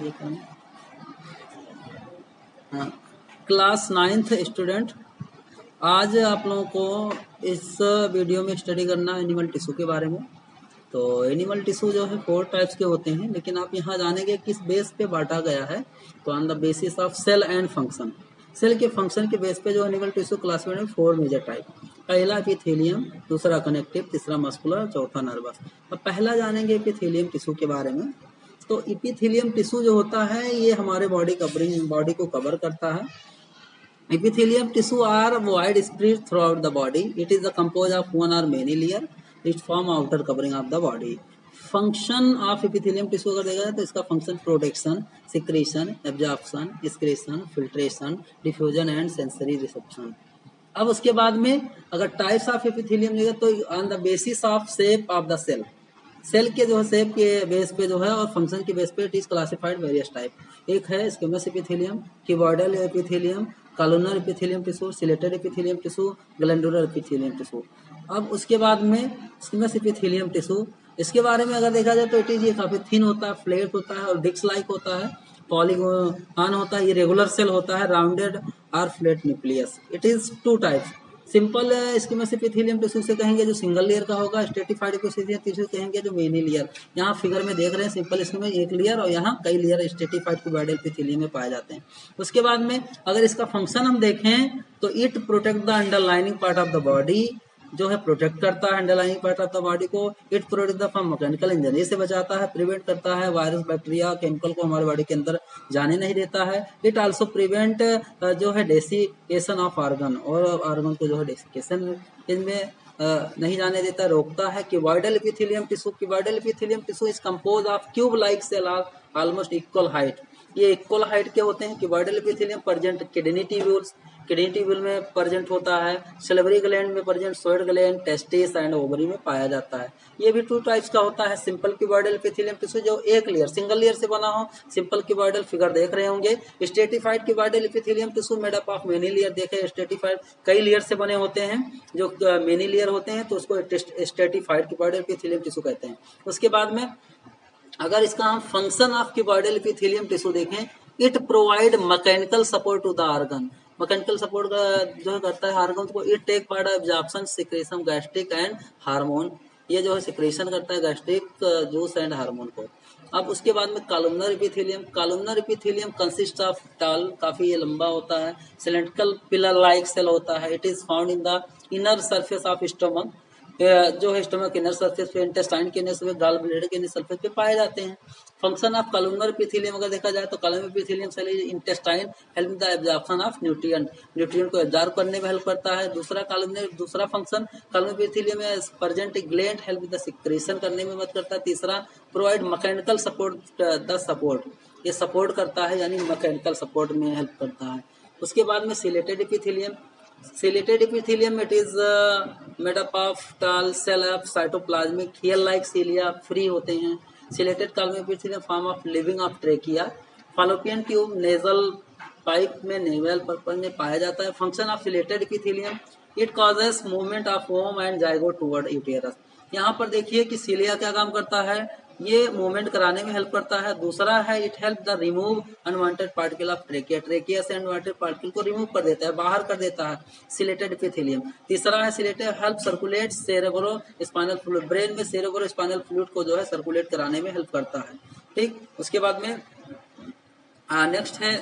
ये कौन? हाँ, क्लास 9th स्टूडेंट, आज आप लोगों को इस वीडियो में स्टडी करना है एनिमल टिश्यू के बारे में। तो एनिमल टिश्यू जो है 4 टाइप्स के होते हैं, लेकिन आप यहाँ जानेंगे किस बेस पे बांटा गया है। तो on the basis of cell and function, cell के फंक्शन के बेस पे जो एनिमल टिश्यू क्लासिफाइड है 4 मेजर टाइप। पहला एपिथेलियम, दूसरा कनेक्टिव, तीसरा मस्कुलर, चौथा नर्वस। अब पहला जानेंगे एपिथेलियम टिश्यू के बारे में। तो एपिथेलियम टिश्यू जो होता है ये हमारे बॉडी को कवर करता है। Epithelium tissue are wide spread throughout the body. It is composed of one or many layer. It form outer covering of the body. Function of epithelium tissue अगर देखा जाए तो इसका function protection, secretion, absorption, excretion, filtration, diffusion and sensory reception. अब उसके बाद में अगर टाइप्स ऑफ एपिथेलियम देखा तो on the basis of shape of the cell, cell के जो है शेप के बेस पे जो है और फंक्शन के बेस पे it is classified various type. एक है squamous epithelium, cuboidal epithelium, columnar epithelium tissue, chelated epithelium tissue, glandular epithelium tissue. अब उसके बाद में स्क्वेमस एपिथेलियम टिश्यू, इसके बारे में अगर देखा जाए तो इट इज ये काफी थिन होता है, फ्लैट होता है और डिस्क लाइक होता है, पॉलीगॉन होता है, इरेगुलर सेल होता है, राउंडेड और flat nucleus. It is 2 types. Simple squamous epithelium tissue से कहेंगे जो सिंगल लेयर का होगा, स्ट्रेटिफाइड एपिथेलियम टिश्यू कहेंगे जो मेनी लेयर। यहाँ फिगर में देख रहे हैं सिंपल इसमें एक लेयर और यहाँ कई लेयर स्ट्रेटिफाइड क्यूबॉइडल एपिथेलियम में पाए जाते हैं। उसके बाद में अगर इसका फंक्शन हम देखें तो it protect the underlining part of the body, जो है प्रोटेक्ट करता है underlining part of the body को। It protect the from mechanical injury, से बचाता है, प्रिवेंट करता है वायरस, बैक्टीरिया, केमिकल को हमारे बॉडी के अंदर जाने नहीं देता है। इट आल्सो प्रिवेंट जो है डेसिकेशन ऑफ ऑर्गन, और ऑर्गन को जो है डेसिकेशन इनमें नहीं जाने देता, रोकता है। Cuboidal epithelium tissue, cuboidal epithelium tissue is compose of cube like cell almost equal height. ये इक्वल हाइट के होते हैं। Cuboidal epithelium present kidney tubules, kidney tubule में प्रेजेंट होता है, सिल्वरी ग्लैंड में प्रेजेंट, सोइड ग्लैंड, टेस्टिस एंड ओवरी में पाया जाता है। ये भी 2 टाइप्स का होता है। सिंपल क्यूबॉइडल एपिथेलियम टिश्यू जो एक लेयर, सिंगल लेयर से बना हो, सिंपल क्यूबॉइडल फिगर देख रहे होंगे। Stratified cuboidal epithelium tissue made up of many layer, देखे स्ट्रेटिफाइड कई लेयर से बने होते हैं, जो मेनी लेयर होते हैं तो उसको स्ट्रेटिफाइड क्यूबॉइडल एपिथेलियम टिश्यू कहते हैं। उसके बाद में अगर इसका हम function of cuboidal epithelium tissue देखें, it provide mechanical support to the organ, mechanical support जो करता है ऑर्गन को। It take part of absorption, secretion, gastric and hormone, ये जो है सिक्रेशन करता है गैस्ट्रिक जूस एंड हार्मोन को। अब उसके बाद में columnar epithelium, columnar epithelium consist of टाल, काफी ये लंबा होता है, सिलेंड्रिकल पिलर लाइक सेल होता है। It is found in the inner surface of stomach, जो है स्टमक इनर सरफेस पे, इंटेस्टाइन के इनर सरफेस, गॉल ब्लैडर के इनर सरफेस पे पाए जाते हैं। फंक्शन ऑफ कॉलमनर एपिथेलियम अगर देखा जाए तो columnar epithelium cell intestine help the absorption of nutrient, nutrient को एब्जॉर्ब करने में हेल्प करता है। दूसरा फंक्शन कॉलमनर एपिथेलियम में present gland help the secretion करने में मदद करता है। तीसरा provide mechanical support, the support, ये सपोर्ट करता है यानी मैकेनिकल सपोर्ट में हेल्प करता है। उसके बाद में ciliated epithelium, ciliated epithelium it is made up of tall cell of cytoplasmic hair like cilia, free होते हैं। Ciliated columnar epithelium form of living of trachea, fallopian tube, nasal pipe में, navel purple में पाया जाता है। Function of ciliated epithelium, it causes movement of ovum and zygote toward uterus. यहाँ पर देखिए कि सीलिया क्या काम करता है, ये मूवमेंट कराने में हेल्प करता है। दूसरा है it help the remove unwanted particle of trachea, trachea से अनवांटेड पार्टिकल को रिमूव कर देता है, बाहर कर देता है सिलेटेड एपिथेलियम। तीसरा है chelated help circulate cerebro spinal fluid, brain में सेरेब्रो स्पाइनल फ्लूइड को जो है सर्कुलेट कराने में हेल्प करता है। ठीक, उसके बाद में नेक्स्ट है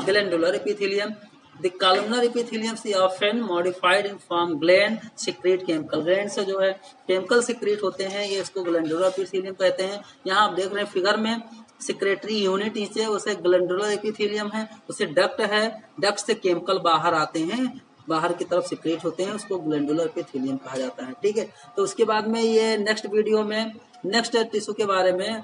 glandular epithelium. The columnar epithelium is often modified in form gland secrete chemical, gland से जो है केमिकल सिक्रेट होते हैं, ये इसको ग्लैंडुलर एपिथेलियम कहते हैं। यहाँ आप देख रहे हैं फिगर में सिक्रेटरी यूनिट नीचे उसे ग्लैंडुलर एपिथेलियम है, उसे डक्ट है, डक्ट से केमिकल बाहर आते हैं, बाहर की तरफ सिक्रेट होते हैं, उसको ग्लैंडुलर एपिथेलियम कहा जाता है। ठीक है, तो उसके बाद में ये नेक्स्ट वीडियो में नेक्स्ट टिश्यू के बारे में